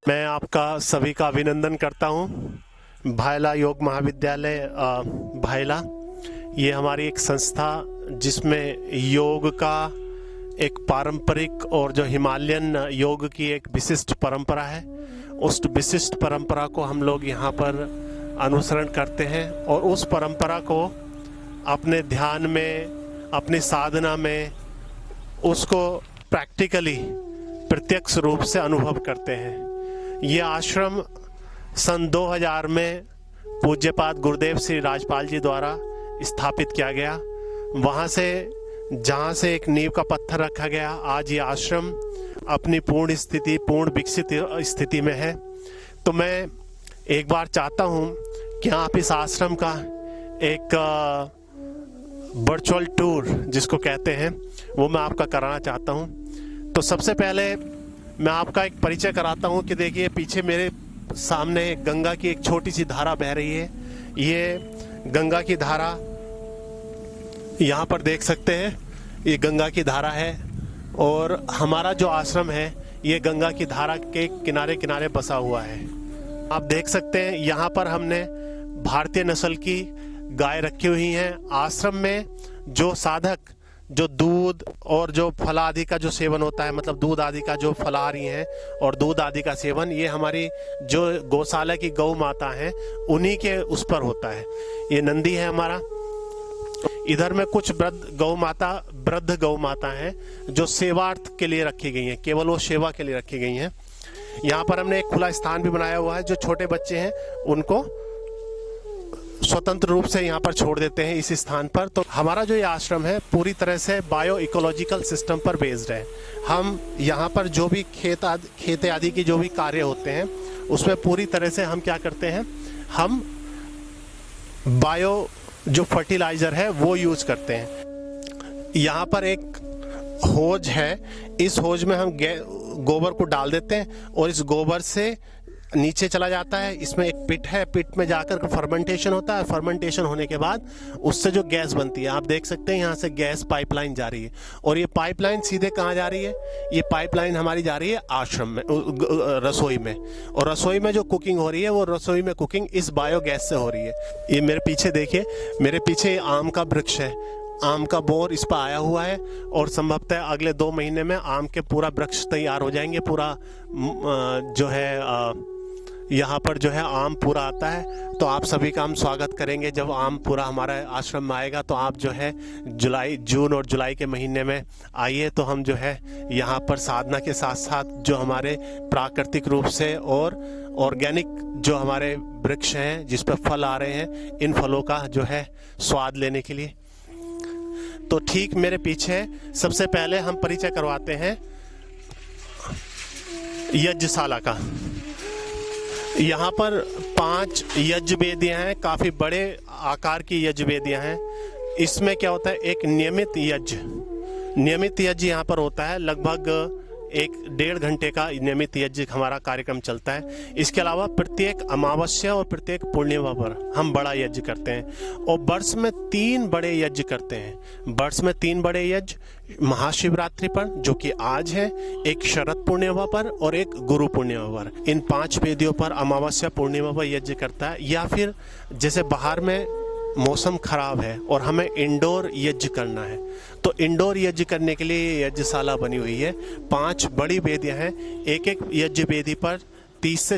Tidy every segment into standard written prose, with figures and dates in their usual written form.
मैं आपका सभी का अभिनंदन करता हूँ। भायला योग महाविद्यालय भायला, ये हमारी एक संस्था जिसमें योग का एक पारंपरिक और जो हिमालयन योग की एक विशिष्ट परंपरा है, उस विशिष्ट परंपरा को हम लोग यहाँ पर अनुसरण करते हैं और उस परंपरा को अपने ध्यान में, अपनी साधना में उसको प्रैक्टिकली प्रत्यक्ष रूप से अनुभव करते हैं। ये आश्रम सन 2000 में पूज्यपाद गुरुदेव श्री राजपाल जी द्वारा स्थापित किया गया। वहाँ से जहाँ से एक नींव का पत्थर रखा गया, आज ये आश्रम अपनी पूर्ण विकसित स्थिति में है। तो मैं एक बार चाहता हूँ कि आप इस आश्रम का एक वर्चुअल टूर जिसको कहते हैं वो मैं आपका कराना चाहता हूँ। तो सबसे पहले मैं आपका एक परिचय कराता हूँ कि देखिए पीछे मेरे सामने गंगा की एक छोटी सी धारा बह रही है। ये गंगा की धारा यहाँ पर देख सकते हैं, ये गंगा की धारा है और हमारा जो आश्रम है ये गंगा की धारा के किनारे किनारे बसा हुआ है। आप देख सकते हैं यहाँ पर हमने भारतीय नस्ल की गाय रखी हुई हैं। आश्रम में जो साधक जो दूध और जो फल आदि का जो सेवन होता है, मतलब दूध आदि का जो फलाहारी हैं और दूध आदि का सेवन, ये हमारी जो गौशाला की गौ माता हैं उन्हीं के उस पर होता है। ये नंदी है हमारा। इधर में कुछ वृद्ध गौ माता हैं जो सेवार्थ के लिए रखी गई हैं, केवल वो सेवा के लिए रखी गई हैं। यहाँ पर हमने एक खुला स्थान भी बनाया हुआ है। जो छोटे बच्चे हैं उनको स्वतंत्र रूप से यहाँ पर छोड़ देते हैं इस स्थान पर। तो हमारा जो ये आश्रम है पूरी तरह से बायो इकोलॉजिकल सिस्टम पर बेस्ड है। हम यहाँ पर जो भी खेत आदि की जो भी कार्य होते हैं उसमें पूरी तरह से हम क्या करते हैं, हम बायो जो फर्टिलाइज़र है वो यूज़ करते हैं। यहाँ पर एक होज है, इस होज में हम गोबर को डाल देते हैं और इस गोबर से नीचे चला जाता है। इसमें एक पिट है, पिट में जाकर फर्मेंटेशन होता है। फर्मेंटेशन होने के बाद उससे जो गैस बनती है, आप देख सकते हैं यहाँ से गैस पाइपलाइन जा रही है और ये पाइपलाइन सीधे कहाँ जा रही है, ये पाइपलाइन हमारी जा रही है आश्रम में, रसोई में। और रसोई में जो कुकिंग हो रही है वो रसोई में कुकिंग इस बायोगैस से हो रही है। ये मेरे पीछे देखिए, मेरे पीछे आम का वृक्ष है, आम का बोर इस पर आया हुआ है और संभवतः अगले 2 महीने में आम के पूरा वृक्ष तैयार हो जाएंगे। पूरा जो है यहाँ पर जो है आम पूरा आता है। तो आप सभी का हम स्वागत करेंगे जब आम पूरा हमारा आश्रम में आएगा। तो आप जो है जून और जुलाई के महीने में आइए, तो हम जो है यहाँ पर साधना के साथ साथ जो हमारे प्राकृतिक रूप से और ऑर्गेनिक जो हमारे वृक्ष हैं जिस पर फल आ रहे हैं, इन फलों का जो है स्वाद लेने के लिए। तो ठीक मेरे पीछे सबसे पहले हम परिचय करवाते हैं यज्ञशाला का। यहाँ पर 5 यज्ञ वेदियाँ हैं, काफ़ी बड़े आकार की यज्ञ वेदियाँ हैं। इसमें क्या होता है, एक नियमित यज्ञ यहाँ पर होता है। लगभग 1-1.5 घंटे का नियमित यज्ञ हमारा कार्यक्रम चलता है। इसके अलावा प्रत्येक अमावस्या और प्रत्येक पूर्णिमा पर हम बड़ा यज्ञ करते हैं और वर्ष में 3 बड़े यज्ञ करते हैं। वर्ष में 3 बड़े यज्ञ, महाशिवरात्रि पर जो कि आज है, एक शरद पूर्णिमा पर और एक गुरु पूर्णिमा पर। इन 5 वेदियों पर अमावस्या पूर्णिमा पर यज्ञ करता है। या फिर जैसे बाहर में मौसम खराब है और हमें इंडोर यज्ञ करना है, तो इंडोर यज्ञ करने के लिए यज्ञशाला बनी हुई है। 5 बड़ी वेदियाँ हैं। एक यज्ञ वेदी पर 30 से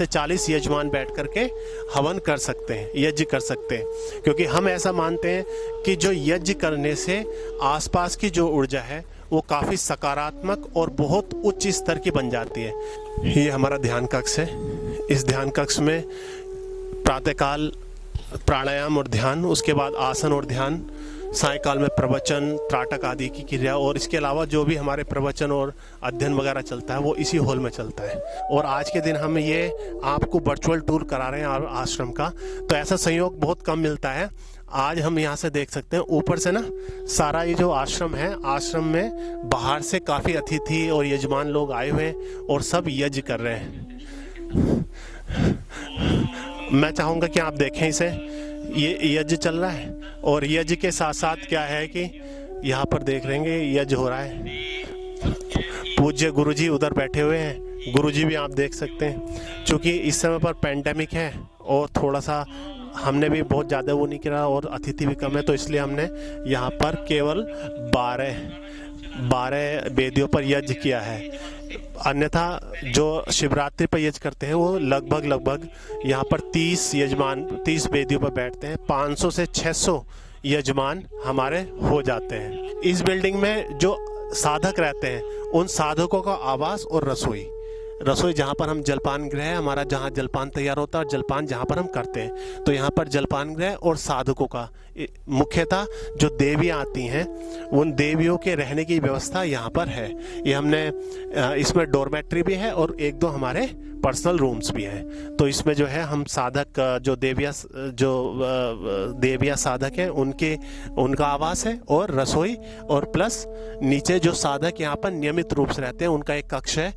40 यजमान बैठ करके हवन कर सकते हैं, यज्ञ कर सकते हैं। क्योंकि हम ऐसा मानते हैं कि जो यज्ञ करने से आसपास की जो ऊर्जा है वो काफ़ी सकारात्मक और बहुत उच्च स्तर की बन जाती है। ये हमारा ध्यान कक्ष है। इस ध्यान कक्ष में प्रातःकाल प्राणायाम और ध्यान, उसके बाद आसन और ध्यान, सायंकाल में प्रवचन, त्राटक आदि की क्रिया, और इसके अलावा जो भी हमारे प्रवचन और अध्ययन वगैरह चलता है वो इसी हॉल में चलता है। और आज के दिन हम ये आपको वर्चुअल टूर करा रहे हैं आश्रम का, तो ऐसा संयोग बहुत कम मिलता है। आज हम यहाँ से देख सकते हैं ऊपर से ना, सारा ये जो आश्रम है, आश्रम में बाहर से काफ़ी अतिथि और यजमान लोग आए हुए हैं और सब यज्ञ कर रहे हैं। मैं चाहूँगा कि आप देखें इसे, ये यज्ञ चल रहा है और यज्ञ के साथ साथ क्या है कि यहाँ पर देख लेंगे यज्ञ हो रहा है। पूज्य गुरुजी उधर बैठे हुए हैं, गुरुजी भी आप देख सकते हैं। क्योंकि इस समय पर पैंडेमिक है और थोड़ा सा हमने भी बहुत ज़्यादा वो नहीं किया और अतिथि भी कम है, तो इसलिए हमने यहाँ पर केवल 12 वेदियों पर यज्ञ किया है। अन्यथा जो शिवरात्रि पर यज्ञ करते हैं वो लगभग यहाँ पर 30 वेदियों पर बैठते हैं। 500 से 600 यजमान हमारे हो जाते हैं। इस बिल्डिंग में जो साधक रहते हैं उन साधकों का आवास और रसोई जहाँ पर हम जलपान गृह है हमारा, जहाँ जलपान तैयार होता है और जलपान जहाँ पर हम करते हैं, तो यहाँ पर जलपान गृह और साधकों का मुख्यतः जो देवियाँ आती हैं उन देवियों के रहने की व्यवस्था यहाँ पर है। ये हमने इसमें डोरमेट्री भी है और 1-2 हमारे पर्सनल रूम्स भी हैं। तो इसमें जो है हम साधक जो देविया साधक हैं उनका आवास है और रसोई, और प्लस नीचे जो साधक यहाँ पर नियमित रूप से रहते हैं उनका एक कक्ष है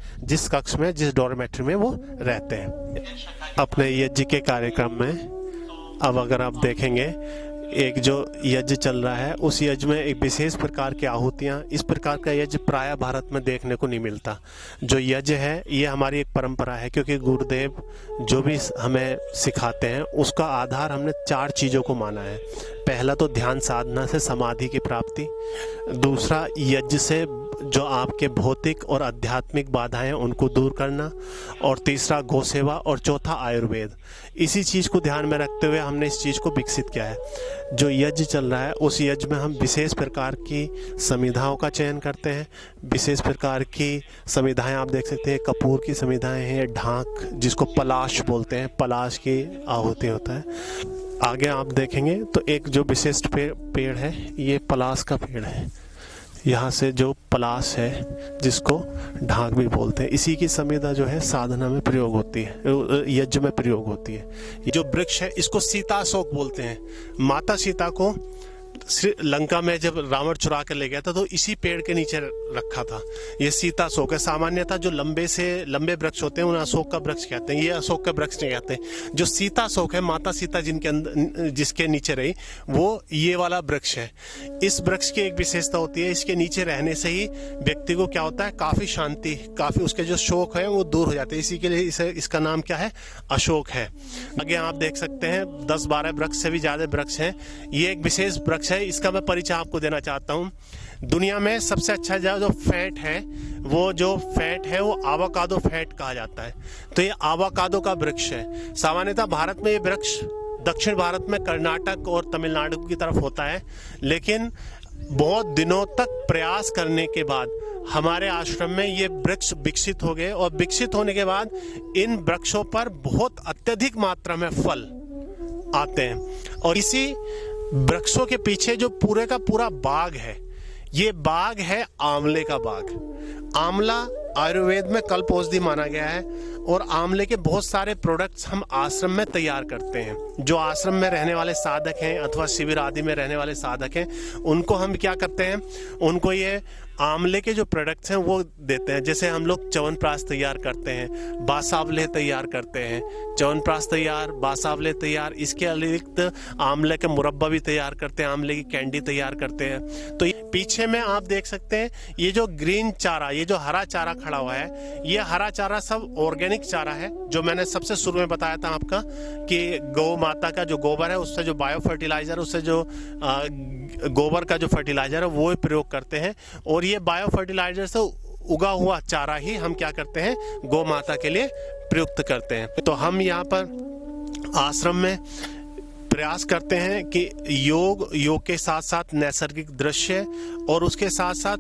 जिस डॉर्मेट्री में वो रहते हैं। अपने यज्ञ के कार्यक्रम में अब अगर आप देखेंगे एक जो यज्ञ चल रहा है उस यज्ञ में एक विशेष प्रकार की आहुतियाँ, इस प्रकार का यज्ञ प्राय भारत में देखने को नहीं मिलता। जो यज्ञ है ये हमारी एक परंपरा है, क्योंकि गुरुदेव जो भी हमें सिखाते हैं उसका आधार हमने 4 चीज़ों को माना है। पहला तो ध्यान साधना से समाधि की प्राप्ति, दूसरा यज्ञ से जो आपके भौतिक और आध्यात्मिक बाधाएं उनको दूर करना, और तीसरा गौ सेवा, और चौथा आयुर्वेद। इसी चीज़ को ध्यान में रखते हुए हमने इस चीज़ को विकसित किया है। जो यज्ञ चल रहा है उस यज्ञ में हम विशेष प्रकार की समिधाओं का चयन करते हैं। विशेष प्रकार की समिधाएं आप देख सकते हैं, कपूर की समिधाएं हैं, ढाक जिसको पलाश बोलते हैं, पलाश की आहुति होता है। आगे आप देखेंगे तो एक जो विशिष्ट पेड़ है ये पलाश का पेड़ है। यहाँ से जो पलाश है जिसको ढाक भी बोलते हैं, इसी की समिधा जो है साधना में प्रयोग होती है, यज्ञ में प्रयोग होती है। ये जो वृक्ष है इसको सीता अशोक बोलते हैं। माता सीता को लंका में जब रावण चुरा कर ले गया था तो इसी पेड़ के नीचे रखा था। ये सीता अशोक है। सामान्यतः जो लंबे वृक्ष होते हैं उन्हें अशोक का वृक्ष कहते हैं, ये अशोक का वृक्ष नहीं कहते। जो सीता अशोक है, माता सीता जिसके नीचे रही, वो ये वाला वृक्ष है। इस वृक्ष की एक विशेषता होती है, इसके नीचे रहने से ही व्यक्ति को क्या होता है, काफी शांति, काफी उसके जो शोक है वो दूर हो जाते हैं। इसी के लिए इसका नाम क्या है, अशोक है। आगे आप देख सकते हैं 10-12 वृक्ष से भी ज्यादा वृक्ष हैं। ये एक विशेष वृक्ष है, इसका मैं परिचय आपको देना चाहता हूँ। दुनिया में सबसे अच्छा जो फैट है वो आवाकाडो फैट कहा जाता है। तो ये आवाकाडो का वृक्ष है। सामान्यतः भारत में ये वृक्ष दक्षिण भारत में कर्नाटक और तमिलनाडु की तरफ होता है, लेकिन बहुत दिनों तक प्रयास करने के बाद हमारे आश्रम में ये वृक्ष विकसित हो गए, और विकसित होने के बाद इन वृक्षों पर बहुत अत्यधिक मात्रा में फल आते हैं। और इसी वृक्षों के पीछे जो पूरे का पूरा बाग है, ये बाग है आंवले का बाग। आंवला आयुर्वेद में कल्प औषधि माना गया है, और आंवले के बहुत सारे प्रोडक्ट्स हम आश्रम में तैयार करते हैं। जो आश्रम में रहने वाले साधक हैं अथवा शिविर आदि में रहने वाले साधक हैं, उनको हम क्या करते हैं, उनको ये आंवले के जो प्रोडक्ट्स हैं वो देते हैं। जैसे हम लोग च्यवनप्राश तैयार करते हैं, बासावले तैयार करते हैं, च्यवनप्राश तैयार, बासावले तैयार। इसके अतिरिक्त आंवले के मुरब्बा भी तैयार करते हैं, आंवले की कैंडी तैयार करते हैं। तो पीछे में आप देख सकते हैं ये जो ग्रीन चारा, ये जो हरा चारा खड़ा हुआ है, ये हरा चारा सब ऑर्गेनिक चारा है। जो मैंने सबसे शुरू में बताया था आपका कि गौ माता का जो गोबर है उससे जो बायो फर्टिलाइजर, उससे जो गोबर का जो फर्टिलाइजर है वो प्रयोग करते हैं। और ये बायो फर्टिलाइजर से उगा हुआ चारा ही हम क्या करते हैं, गौ माता के लिए प्रयुक्त करते हैं। तो हम यहाँ पर आश्रम में प्रयास करते हैं कि योग के साथ साथ नैसर्गिक दृश्य और उसके साथ साथ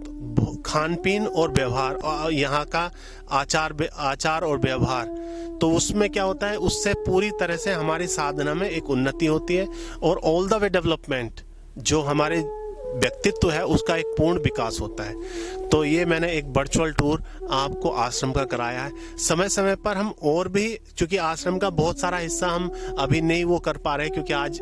खान पीन और व्यवहार, यहाँ का आचार और व्यवहार, तो उसमें क्या होता है, उससे पूरी तरह से हमारी साधना में एक उन्नति होती है, और ऑल द वे डेवलपमेंट जो हमारे व्यक्तित्व है उसका एक पूर्ण विकास होता है। तो ये मैंने एक वर्चुअल टूर आपको आश्रम का कराया है। समय समय पर हम और भी, क्योंकि आश्रम का बहुत सारा हिस्सा हम अभी नहीं वो कर पा रहे क्योंकि आज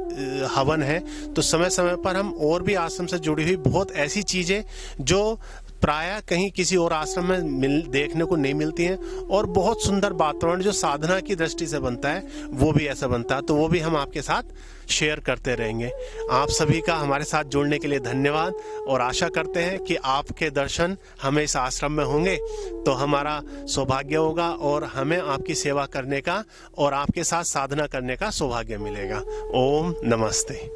हवन है, तो समय समय पर हम और भी आश्रम से जुड़ी हुई बहुत ऐसी चीज़ें जो प्रायः कहीं किसी और आश्रम में देखने को नहीं मिलती हैं, और बहुत सुंदर वातावरण जो साधना की दृष्टि से बनता है वो भी ऐसा बनता है, तो वो भी हम आपके साथ शेयर करते रहेंगे। आप सभी का हमारे साथ जुड़ने के लिए धन्यवाद, और आशा करते हैं कि आपके दर्शन हमें इस आश्रम में होंगे तो हमारा सौभाग्य होगा, और हमें आपकी सेवा करने का और आपके साथ साधना करने का सौभाग्य मिलेगा। ओम नमस्ते।